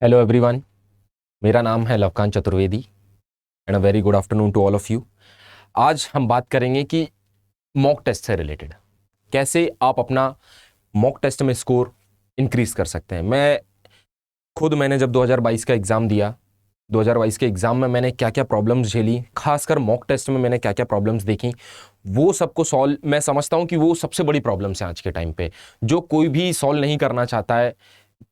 Hello everyone, मेरा नाम है Lavkant Chaturvedi and a very good afternoon to all of you. आज हम बात करेंगे कि मॉक टेस्ट से रिलेटेड कैसे आप अपना मॉक टेस्ट में स्कोर इंक्रीज कर सकते हैं। मैंने जब 2022 का एग्ज़ाम दिया, 2022 के एग्ज़ाम में मैंने क्या क्या प्रॉब्लम्स झेली, खासकर मॉक टेस्ट में मैंने क्या क्या प्रॉब्लम्स देखी, वो सबको सॉल्व मैं समझता हूँ कि वो सबसे बड़ी प्रॉब्लम्स हैं आज के टाइम पे, जो कोई भी सॉल्व नहीं करना चाहता है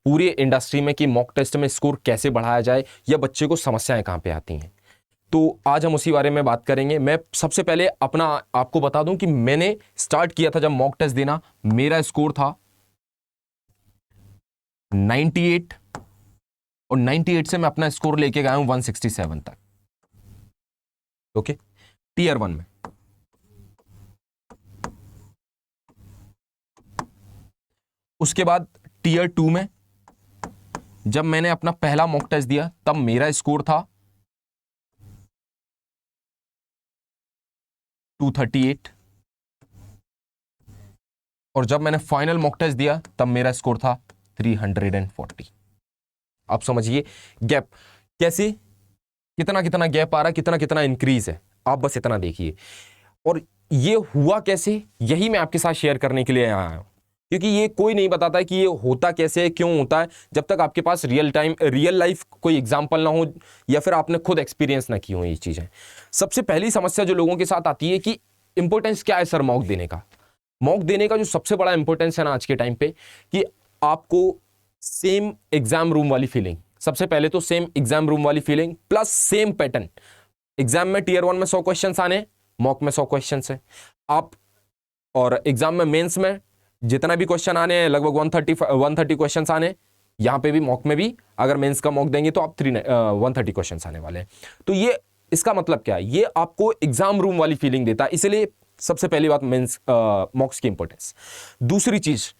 पूरे इंडस्ट्री में कि मॉक टेस्ट में स्कोर कैसे बढ़ाया जाए या बच्चे को समस्याएं कहाँ पे आती हैं। तो आज हम उसी बारे में बात करेंगे। मैं सबसे पहले अपना आपको बता दूं कि मैंने स्टार्ट किया था जब मॉक टेस्ट देना, मेरा स्कोर था 98 और 98 से मैं अपना स्कोर लेके गया हूं 167 तक। ओके, टीयर 1 में। उसके बाद टीयर 2 में जब मैंने अपना पहला मॉक टेस्ट दिया तब मेरा स्कोर था 238 और जब मैंने फाइनल मॉक टेस्ट दिया तब मेरा स्कोर था 340। आप समझिए गैप कैसे, कितना कितना गैप आ रहा है, कितना कितना इंक्रीज है, आप बस इतना देखिए। और ये हुआ कैसे, यही मैं आपके साथ शेयर करने के लिए आया हूं, क्योंकि ये कोई नहीं बताता कि ये होता कैसे है, क्यों होता है, जब तक आपके पास रियल लाइफ कोई एग्जांपल ना हो या फिर आपने खुद एक्सपीरियंस ना की हो ये चीजें। सबसे पहली समस्या जो लोगों के साथ आती है कि इंपॉर्टेंस क्या है सर मॉक देने का। मॉक देने का जो सबसे बड़ा इंपॉर्टेंस है ना आज के टाइम पे, कि आपको सेम एग्जाम रूम वाली फीलिंग, सबसे पहले तो सेम एग्जाम रूम वाली feeling plus same pattern. Exam में टीयर 1 में 100 क्वेश्चन आने, मॉक में 100 क्वेश्चन है आप, और एग्जाम में मेंस में जितना भी क्वेश्चन आने हैं लगभग 130 क्वेश्चन आने, यहां पे भी मॉक में भी अगर मेंस का मॉक देंगे तो आप 130 क्वेश्चन आने वाले हैं। तो ये इसका मतलब क्या है, ये आपको एग्जाम रूम वाली फीलिंग देता है। इसलिए सबसे पहली बात मेंस मॉक्स की इंपॉर्टेंस। दूसरी चीज,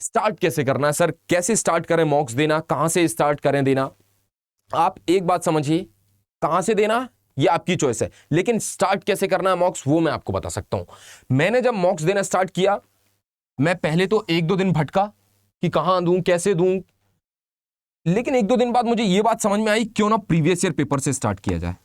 स्टार्ट कैसे करना है सर, कैसे स्टार्ट करें मॉक्स देना, कहां से स्टार्ट करें देना। आप एक बात समझिए, कहां से देना ये आपकी चॉइस है, लेकिन स्टार्ट कैसे करना है मॉक्स वो मैं आपको बता सकता हूं। मैंने जब मॉक्स देना स्टार्ट किया, मैं पहले तो 1-2 दिन भटका कि कहां दूं कैसे दूं, लेकिन 1-2 दिन बाद मुझे यह बात समझ में आई क्यों ना प्रीवियस ईयर पेपर से स्टार्ट किया जाए।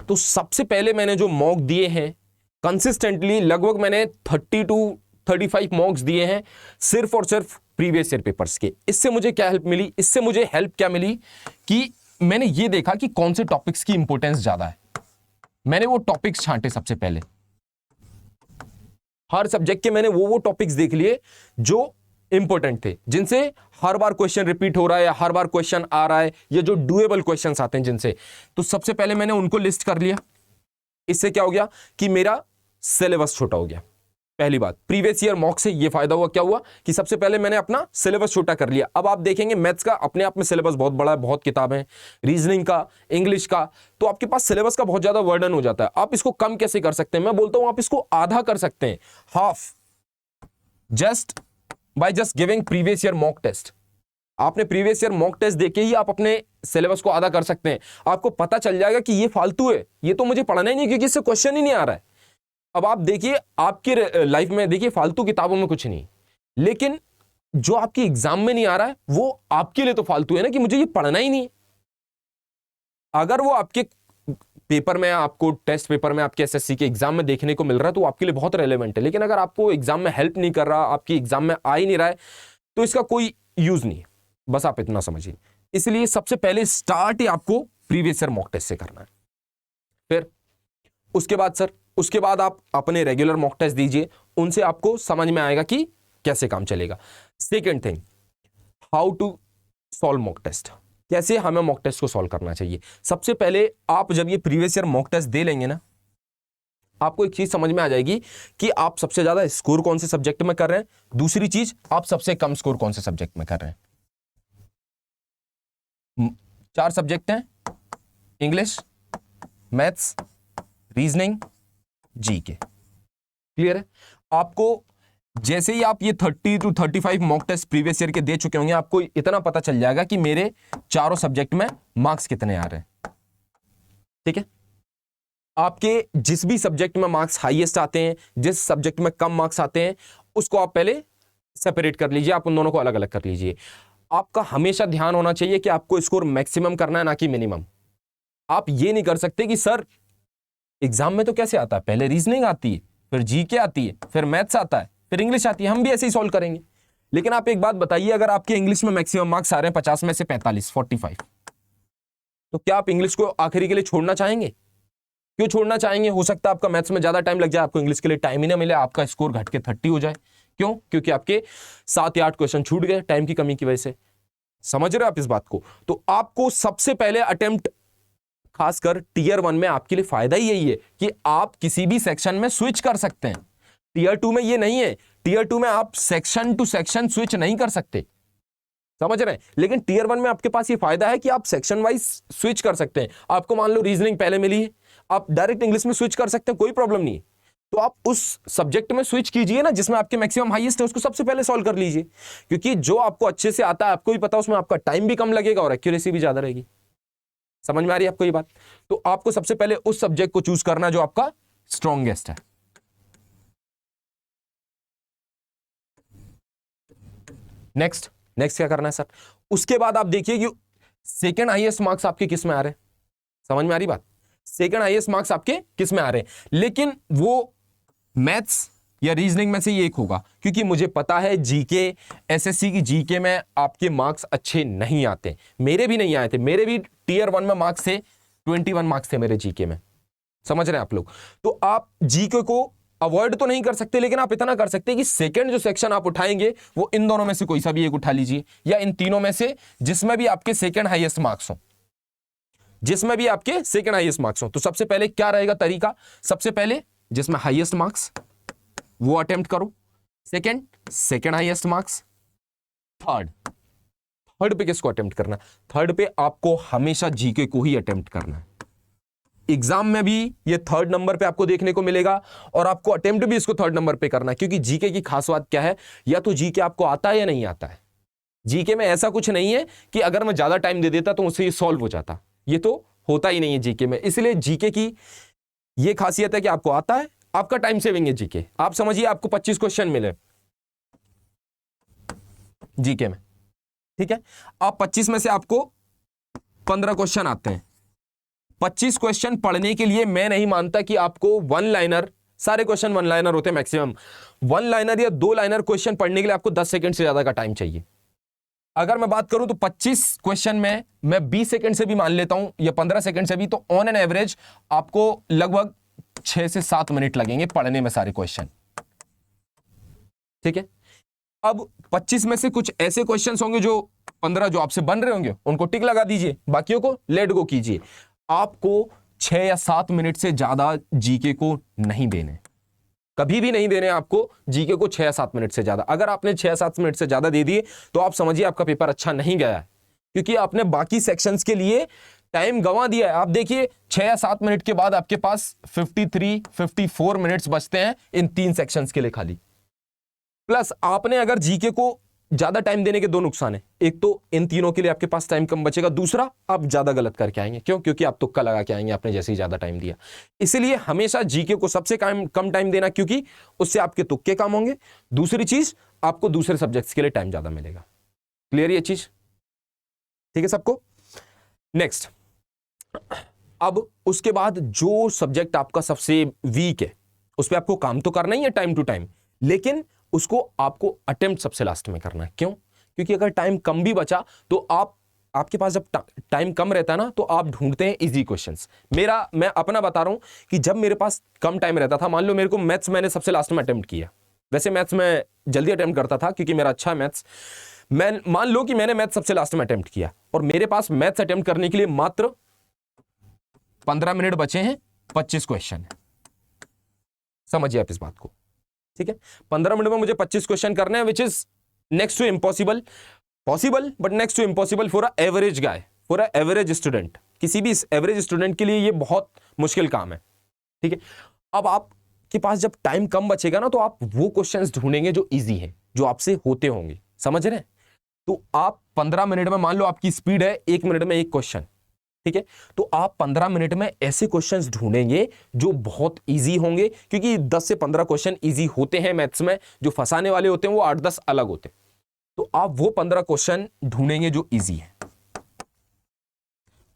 तो सबसे पहले मैंने जो मॉक दिए हैं कंसिस्टेंटली, लगभग मैंने 30 to 35 मॉक्स दिए हैं सिर्फ और सिर्फ प्रीवियस ईयर पेपर्स के। इससे मुझे क्या हेल्प मिली, इससे मुझे हेल्प क्या मिली कि मैंने ये देखा कि कौन से टॉपिक्स की इंपॉर्टेंस ज्यादा है। मैंने वो टॉपिक्स छांटे, सबसे पहले हर सब्जेक्ट के मैंने वो टॉपिक्स देख लिए जो इंपॉर्टेंट थे, जिनसे हर बार क्वेश्चन रिपीट हो रहा है या हर बार क्वेश्चन आ रहा है या जो डुएबल क्वेश्चंस आते हैं जिनसे, तो सबसे पहले मैंने उनको लिस्ट कर लिया। इससे क्या हो गया कि मेरा सिलेबस छोटा हो गया। पहली बात, प्रीवियस ईयर मॉक से ये फायदा हुआ, क्या हुआ कि सबसे पहले मैंने अपना सिलेबस छोटा कर लिया। अब आप देखेंगे मैथ्स का अपने आप में सिलेबस बहुत बड़ा है, बहुत किताबें, रीजनिंग का, इंग्लिश का, तो आपके पास सिलेबस का बहुत ज्यादा वर्डन हो जाता है। आप इसको कम कैसे कर सकते हैं, मैं बोलता हूं आप इसको आधा कर सकते हैं, half, just by just giving previous year mock test. आपने प्रीवियस ईयर मॉक टेस्ट देके ही आप अपने सिलेबस को आधा कर सकते हैं। आपको पता चल जाएगा कि ये फालतू है, ये तो मुझे पढ़ना ही नहीं क्योंकि इससे क्वेश्चन ही नहीं आ रहा है। अब आप देखिए आपकी लाइफ में, देखिए फालतू किताबों में कुछ नहीं, लेकिन जो आपकी एग्जाम में नहीं आ रहा है वो आपके लिए तो फालतू है ना, कि मुझे ये पढ़ना ही नहीं है। अगर वो आपके पेपर में, आपको टेस्ट पेपर में, आपके एसएससी के एग्जाम में देखने को मिल रहा है तो आपके लिए बहुत रेलेवेंट है, लेकिन अगर आपको एग्जाम में हेल्प नहीं कर रहा, आपकी एग्जाम में आ ही नहीं रहा है, तो इसका कोई यूज नहीं है। बस आप इतना समझिए। इसलिए सबसे पहले स्टार्ट ही आपको प्रीवियस ईयर मॉक टेस्ट से करना है। फिर उसके बाद सर, उसके बाद आप अपने रेगुलर मॉक टेस्ट दीजिए, उनसे आपको समझ में आएगा कि कैसे काम चलेगा। Second thing, how to solve mock test, कैसे हमें मॉक टेस्ट को सॉल्व करना चाहिए। सबसे पहले आप जब ये प्रीवियस ईयर मॉक टेस्ट दे लेंगे ना, आपको एक चीज समझ में आ जाएगी कि आप सबसे ज्यादा स्कोर कौन से सब्जेक्ट में कर रहे हैं, दूसरी चीज आप सबसे कम स्कोर कौन से सब्जेक्ट में कर रहे हैं। 4 सब्जेक्ट हैं, English, maths, reasoning, GK. Clear है। आपको जैसे ही आप ये 30 to 35 mock test previous year के दे चुके होंगे, आपको इतना पता चल जाएगा कि मेरे चारों सब्जेक्ट में मार्क्स कितने आ रहे हैं। ठीक है, आपके जिस भी सब्जेक्ट में मार्क्स हाईएस्ट आते हैं, जिस सब्जेक्ट में कम मार्क्स आते हैं, उसको आप पहले सेपरेट कर लीजिए, आप उन दोनों को अलग अलग कर लीजिए। आपका हमेशा ध्यान होना चाहिए कि आपको स्कोर मैक्सिमम करना है, ना कि मिनिमम। आप ये नहीं कर सकते कि सर एग्जाम में तो कैसे आता है, पहले रीजनिंग आती है, फिर जीके आती है, फिर मैथ्स आता है, फिर इंग्लिश आती है, हम भी ऐसे ही सॉल्व करेंगे। लेकिन आप एक बात बताइए, अगर आपके इंग्लिश में मैक्सिमम मार्क्स आ रहे हैं 50 में से 45, 45, तो क्या आप इंग्लिश को आखिरी के लिए छोड़ना चाहेंगे? क्यों छोड़ना चाहेंगे? हो सकता है आपका मैथ्स में ज्यादा टाइम लग जाए, आपको इंग्लिश के लिए टाइम ही ना मिले, आपका स्कोर घट के 30 हो जाए। क्यों? क्योंकि आपके 7 या 8 क्वेश्चन छूट गए टाइम की कमी की वजह से। समझ रहे हो आप इस बात को? तो आपको सबसे पहले अटेम्प्ट, खासकर टीयर 1 में आपके लिए फायदा ही यही है कि आप किसी भी सेक्शन में स्विच कर सकते हैं। टीयर 2 में ये नहीं है, टीयर 2 में आप सेक्शन टू सेक्शन स्विच नहीं कर सकते, समझ रहे हैं? लेकिन टीयर 1 में आपके पास ये फायदा है कि आप सेक्शन वाइज स्विच कर सकते हैं। आपको मान लो रीजनिंग पहले मिली है, आप डायरेक्ट इंग्लिश में स्विच कर सकते हैं, कोई प्रॉब्लम नहीं है। तो आप उस सब्जेक्ट में स्विच कीजिए ना जिसमें आपके मैक्सिमम हाईएस्ट है, उसको सबसे पहले सॉल्व कर लीजिए, क्योंकि जो आपको अच्छे से आता है, आपको भी पता है, उसमें आपका टाइम भी कम लगेगा और एक्यूरेसी भी ज्यादा रहेगी। समझ में आ रही है आपको ये बात? तो आपको सबसे पहले उस सब्जेक्ट को चूज करना जो आपका स्ट्रॉन्गेस्ट है। नेक्स्ट क्या करना है सर? उसके बाद आप देखिए कि सेकेंड हाईएस्ट मार्क्स आपके किस में आ रहे हैं। समझ में आ रही बात? सेकेंड हाईएस्ट मार्क्स आपके किस में आ रहे हैं, लेकिन वो मैथ्स या रीजनिंग में से ये एक होगा, क्योंकि मुझे पता है जीके, एसएससी की जीके में आपके मार्क्स अच्छे नहीं आते, मेरे भी नहीं आए थे, मेरे भी टीयर 1 में मार्क्स थे 21 मार्क्स थे मेरे जीके में। समझ रहे हैं आप लोग? तो आप जीके को अवॉइड तो नहीं कर सकते, लेकिन आप इतना कर सकते हैं कि सेकंड जो सेक्शन आप उठाएंगे वो इन दोनों में से कोई सा भी एक उठा लीजिए, या इन तीनों में से जिसमें भी आपके सेकंड हाईएस्ट मार्क्स हो, जिसमें भी आपके सेकंड हाईएस्ट मार्क्स हो। तो सबसे पहले क्या रहेगा तरीका? सबसे पहले जिसमें हाईएस्ट मार्क्स वो अटेम्प्ट करो, सेकंड हाईएस्ट मार्क्स, थर्ड पे किसको अटेम्प्ट करना? थर्ड पे आपको हमेशा जीके को ही अटेम्प्ट करना है। एग्जाम में भी ये थर्ड नंबर पे आपको देखने को मिलेगा, और आपको अटेम्प्ट भी इसको थर्ड नंबर पे करना है, क्योंकि जीके की खास बात क्या है, या तो जीके आपको आता है या नहीं आता है। जीके में ऐसा कुछ नहीं है कि अगर मैं ज्यादा टाइम दे देता तो उससे ये सॉल्व हो जाता, ये तो होता ही नहीं है जीके में। इसलिए जीके की ये खासियत है कि आपको आता है, आपका टाइम सेविंग है जीके। आप समझिए आपको 25 क्वेश्चन मिले जीके में, ठीक है, आप 25 में से आपको 15 क्वेश्चन आते हैं। 25 क्वेश्चन पढ़ने के लिए मैं नहीं मानता कि आपको वन लाइनर, सारे क्वेश्चन वन लाइनर होते हैं मैक्सिमम, वन लाइनर या दो लाइनर क्वेश्चन पढ़ने के लिए आपको 10 सेकंड से ज्यादा का टाइम चाहिए। अगर मैं बात करूं तो 25 क्वेश्चन में मैं 20 सेकंड से भी मान लेता हूं या 15 सेकंड से भी, तो ऑन एन एवरेज आपको लगभग 6 से 7 मिनट लगेंगे पढ़ने में सारे क्वेश्चन, ठीक है। अब 25 में से कुछ ऐसे क्वेश्चंस होंगे जो 15 जो आपसे बन रहे होंगे उनको टिक लगा दीजिए, बाकियों को लेट गो कीजिए। आपको 6 या 7 मिनट से ज्यादा जीके को नहीं देने, कभी भी नहीं देने आपको जीके को 6 या 7 मिनट से ज्यादा। अगर आपने 6 या 7 मिनट से ज्यादा दे दिए तो आप समझिए आपका पेपर अच्छा नहीं गया है, क्योंकि आपने बाकी सेक्शंस के लिए टाइम गंवा दिया है। आप देखिए 6 या 7 मिनट के बाद आपके पास 54 मिनट्स बचते हैं इन 3 सेक्शंस के लिए खाली। प्लस आपने अगर जीके को ज्यादा टाइम देने के 2 नुकसान है, एक तो इन तीनों के लिए आपके पास टाइम कम बचेगा, दूसरा आप ज्यादा गलत करके आएंगे। क्यों? क्योंकि आप तुक्का लगा के आएंगे आपने जैसे ही ज्यादा टाइम दिया। इसलिए हमेशा जीके को सबसे कम टाइम देना, क्योंकि उससे आपके तुक्के कम होंगे। दूसरी चीज, आपको दूसरे सब्जेक्ट्स के लिए टाइम ज्यादा मिलेगा। क्लियर ये चीज? ठीक है सबको? नेक्स्ट, अब उसके बाद जो सब्जेक्ट आपका सबसे वीक है उस पर आपको काम तो करना ही है टाइम टू टाइम, लेकिन उसको आपको अटेम्प्ट सबसे लास्ट में करना है। क्यों? क्योंकि अगर टाइम कम भी बचा तो आपके पास जब टाइम कम रहता है ना, तो आप ढूंढते हैं इजी क्वेश्चंस। मैं अपना बता रहा हूं कि जब मेरे पास कम टाइम रहता था, मान लो मेरे को मैथ्स मैंने सबसे लास्ट में अटेम्प्ट किया, वैसे मैथ्स में जल्दी अटेम्प्ट करता था क्योंकि मेरा अच्छा मैथ्स, मैं मान लो कि मैंने मैथ्स सबसे लास्ट में अटेम्प्ट किया और मेरे पास मैथ्स अटेम्प्ट करने के लिए मात्र 15 मिनट बचे हैं, 25 क्वेश्चन है। समझिए आप इस बात को, ठीक है। 15 मिनट में मुझे 25 क्वेश्चन करने हैं, which is next to impossible, possible but next to impossible for a average guy, for a average student. किसी भी एवरेज स्टूडेंट के लिए ये बहुत मुश्किल काम है, ठीक है। अब आपके पास जब टाइम कम बचेगा ना, तो आप वो क्वेश्चंस ढूंढेंगे जो इजी है, जो आपसे होते होंगे। समझ रहे हैं? तो आप 15 मिनट में, मान लो आपकी स्पीड है 1 मिनट में 1 क्वेश्चन, ठीक है, तो आप 15 मिनट में ऐसे क्वेश्चंस ढूंढेंगे जो बहुत इजी होंगे, क्योंकि 10 से 15 क्वेश्चन इजी होते हैं मैथ्स में, जो फंसाने वाले होते हैं वो 8-10 अलग होते हैं। तो आप वो 15 क्वेश्चन ढूंढेंगे जो इजी है,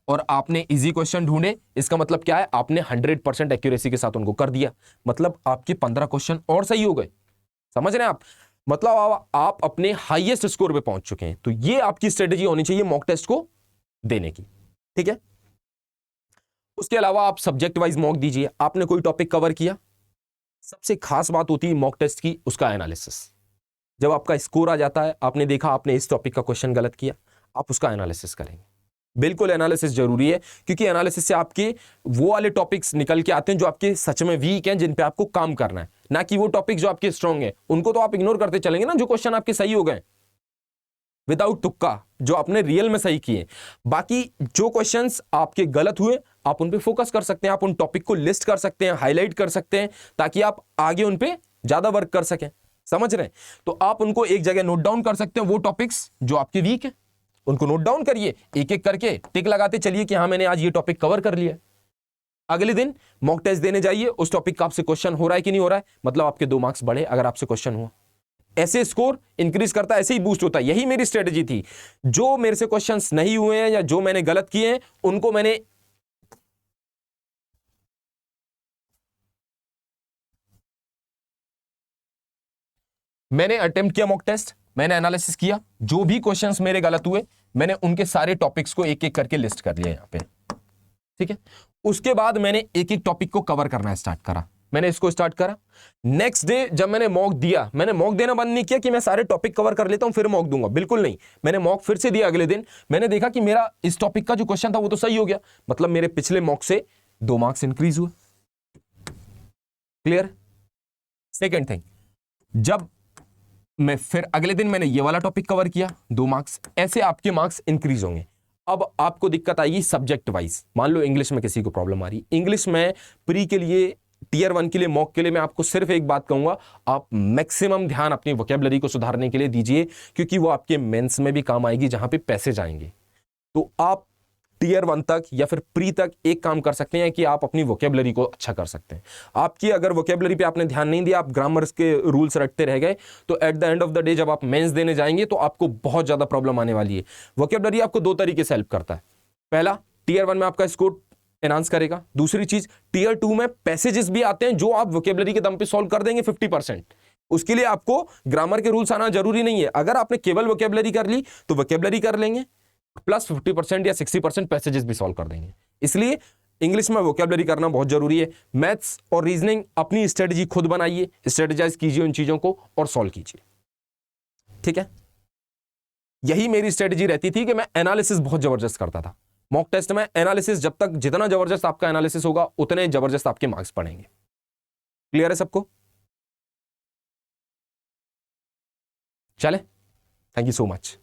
और आपने इजी क्वेश्चन ढूंढे, इसका मतलब क्या है, आपने 100% एक्यूरेसी के साथ उनको कर दिया, मतलब आपके 15 क्वेश्चन और सही हो गए। समझ रहे हैं आप, मतलब आप अपने हाईएस्ट स्कोर पे पहुंच चुके हैं। तो ये आपकी स्ट्रेटेजी होनी चाहिए मॉक टेस्ट को देने की, ठीक है। उसके अलावा आप सब्जेक्ट वाइज मॉक दीजिए। आपने कोई टॉपिक कवर किया, सबसे खास बात होती है मॉक टेस्ट की उसका एनालिसिस। जब आपका स्कोर आ जाता है, आपने देखा आपने इस टॉपिक का क्वेश्चन गलत किया, आप उसका एनालिसिस करेंगे। बिल्कुल एनालिसिस जरूरी है, क्योंकि एनालिसिस से आपके वो वाले टॉपिक्स निकल के आते हैं जो आपके सच में वीक हैं, जिन पे आपको काम करना है, ना कि वो टॉपिक जो आपके स्ट्रांग है उनको तो आप इग्नोर करते चलेंगे ना, जो क्वेश्चन आपके सही हो गए विदाउट तुक्का, जो आपने रियल में सही किए। बाकी जो क्वेश्चंस आपके गलत हुए आप उन पे फोकस कर सकते हैं, आप उन टॉपिक को लिस्ट कर सकते हैं, हाईलाइट कर सकते हैं, ताकि आप आगे उन पे ज्यादा वर्क कर सकें। समझ रहे हैं, तो आप उनको एक जगह नोट डाउन कर सकते हैं, वो टॉपिक्स जो आपके वीक है उनको नोट डाउन करिए, एक एक करके टिक लगाते चलिए कि हाँ मैंने आज ये टॉपिक कवर कर लिया। अगले दिन मॉक टेस्ट देने जाइए, उस टॉपिक का आपसे क्वेश्चन हो रहा है कि नहीं हो रहा है, मतलब आपके 2 मार्क्स बढ़े अगर आपसे क्वेश्चन हुआ। ऐसे स्कोर इंक्रीज करता है, ऐसे ही बूस्ट होता है। यही मेरी स्ट्रेटेजी थी। जो मेरे से क्वेश्चंस नहीं हुए हैं या जो मैंने गलत किए हैं उनको मैंने अटेम्प्ट किया मॉक टेस्ट, मैंने एनालिसिस किया, जो भी क्वेश्चंस मेरे गलत हुए मैंने उनके सारे टॉपिक्स को एक एक करके लिस्ट कर लिया यहां पे, ठीक है। उसके बाद मैंने एक एक टॉपिक को कवर करना स्टार्ट करा। मैंने इसको स्टार्ट करा, नेक्स्ट डे जब मैंने मॉक दिया, मैंने मॉक देना बंद नहीं किया कि मैं सारे टॉपिक कवर कर लेता हूं फिर मॉक दूंगा, बिल्कुल नहीं। मैंने मॉक फिर से दिया अगले दिन, मैंने देखा कि मेरा इस टॉपिक का जो क्वेश्चन था वो तो सही हो गया, मतलब मेरे पिछले मॉक से 2 मार्क्स इंक्रीज हुए। क्लियर। सेकेंड थिंग, जब मैं फिर अगले दिन मैंने ये वाला टॉपिक कवर किया, 2 मार्क्स, ऐसे आपके मार्क्स इंक्रीज होंगे। अब आपको दिक्कत आएगी सब्जेक्ट वाइज। मान लो इंग्लिश में किसी को प्रॉब्लम आ रही, इंग्लिश में प्री के लिए, टीयर 1 के लिए, मॉक के लिए मैं आपको सिर्फ एक बात कहूंगा, आप मैक्सिमम ध्यान अपनी वोकैबुलरी को सुधारने के लिए दीजिए, क्योंकि वो आपके मेंस में भी काम आएगी जहां पे पैसे जाएंगे। तो आप टीयर 1 तक या फिर प्री तक एक काम कर सकते हैं कि आप अपनी वोकैबुलरी को अच्छा कर सकते हैं। आपकी अगर वोकैबुलरी पे आपने ध्यान नहीं दिया, आप ग्रामर्स के रूल्स रटते रह गए, तो at the end of the day जब आप मेंस देने जाएंगे तो आपको बहुत ज्यादा प्रॉब्लम आने वाली है। वोकैबुलरी आपको 2 तरीके से हेल्प करता है। पहला, टीयर 1 में आपका स्कोर एनहांस करेगा। दूसरी चीज, टीयर 2 में पैसेजेस भी आते हैं जो आप वोकैबुलरी के दम पे सॉल्व कर देंगे 50%। उसके लिए आपको ग्रामर के रूल्स आना जरूरी नहीं है। अगर आपने केवल वोकैबुलरी कर ली तो वोकैबुलरी कर लेंगे, प्लस 50% या 60% पैसेजेस भी सॉल्व कर देंगे। इसलिए इंग्लिश में वोकैबुलरी करना बहुत जरूरी है। मैथ्स और रीजनिंग अपनी स्ट्रेटजी खुद बनाइए, स्ट्रेटेजाइज कीजिए उन चीजों को और सॉल्व कीजिए, ठीक है। यही मेरी स्ट्रेटजी रहती थी कि मैं एनालिसिस बहुत जबरदस्त करता था। मॉक टेस्ट में एनालिसिस जब तक, जितना जबरदस्त आपका एनालिसिस होगा उतने जबरदस्त आपके मार्क्स पड़ेंगे। क्लियर है सबको? चले, थैंक यू सो मच।